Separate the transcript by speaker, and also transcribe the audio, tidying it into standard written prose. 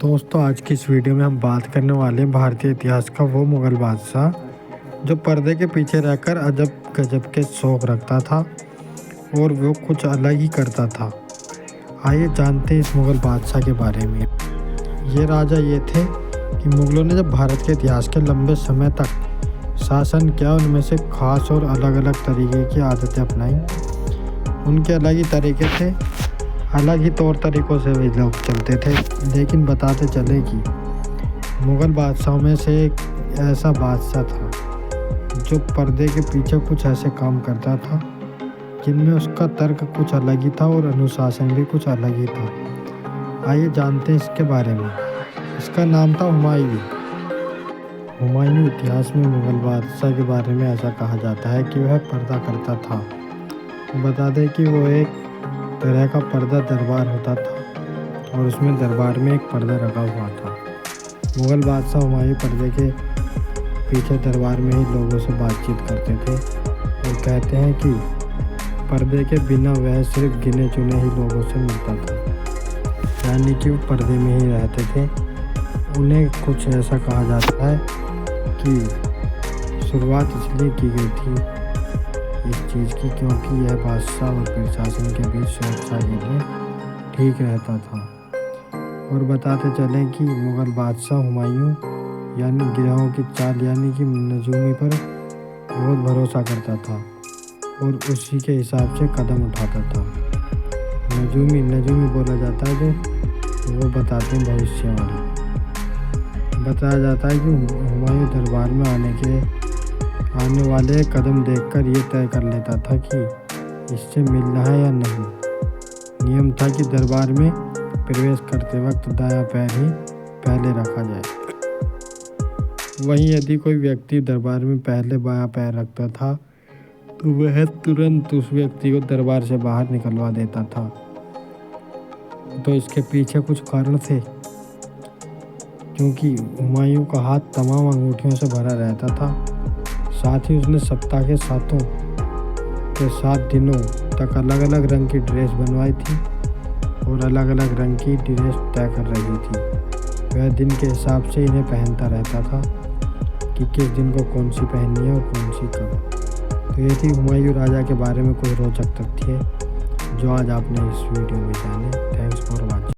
Speaker 1: दोस्तों आज की इस वीडियो में हम बात करने वाले हैं भारतीय इतिहास का वो मुग़ल बादशाह जो पर्दे के पीछे रहकर अजब गजब के शौक रखता था और वो कुछ अलग ही करता था। आइए जानते हैं इस मुग़ल बादशाह के बारे में। ये राजा ये थे कि मुग़लों ने जब भारत के इतिहास के लंबे समय तक शासन किया, उनमें से ख़ास और अलग अलग तरीके की आदतें अपनाई। उनके अलग ही तरीके थे, अलग ही तौर तरीक़ों से वे लोग चलते थे। लेकिन बताते चले कि मुग़ल बादशाहों में से एक ऐसा बादशाह था जो पर्दे के पीछे कुछ ऐसे काम करता था जिनमें उसका तर्क कुछ अलग ही था और अनुशासन भी कुछ अलग ही था। आइए जानते हैं इसके बारे में। इसका नाम था हुमायूं। हुमायूं इतिहास में मुग़ल बादशाह के बारे में ऐसा कहा जाता है कि वह पर्दा करता था। बता दें कि वो एक तरह का पर्दा दरबार होता था और उसमें दरबार में एक पर्दा रखा हुआ था। मुग़ल बादशाह हुमायूं पर्दे के पीछे दरबार में ही लोगों से बातचीत करते थे और कहते हैं कि पर्दे के बिना वह सिर्फ गिने चुने ही लोगों से मिलता था, यानी कि वो पर्दे में ही रहते थे। उन्हें कुछ ऐसा कहा जाता है कि शुरुआत इसलिए की गई थी इस चीज़ की क्योंकि यह बादशाह और प्रशासन के बीच सुरक्षा के लिए ठीक रहता था। और बताते चलें कि मुग़ल बादशाह हुमायूं यानी गिरोहों की चाल यानी कि नजूमी पर बहुत भरोसा करता था और उसी के हिसाब से कदम उठाता था। नजूमी बोला जाता है जो वो बताते हैं भविष्यवाणी। बताया जाता है कि हुमायूं दरबार में आने वाले कदम देखकर ये तय कर लेता था कि इससे मिलना है या नहीं। नियम था कि दरबार में प्रवेश करते वक्त दायां पैर ही पहले रखा जाए। वहीं यदि कोई व्यक्ति दरबार में पहले बायां पैर रखता था तो वह तुरंत उस व्यक्ति को दरबार से बाहर निकलवा देता था। तो इसके पीछे कुछ कारण थे, क्योंकि हुमायूं का हाथ तमाम अंगूठियों से भरा रहता था। साथ ही उसने सप्ताह के 7 दिनों तक अलग अलग रंग की ड्रेस बनवाई थी और अलग अलग रंग की ड्रेस तय कर रही थी। वह दिन के हिसाब से इन्हें पहनता रहता था कि किस दिन को कौन सी पहननी है और कौन सी कब। तो ये थी हुमायूं राजा के बारे में कुछ रोचक तथ्य जो आज आपने इस वीडियो में जाने। Thanks for watching.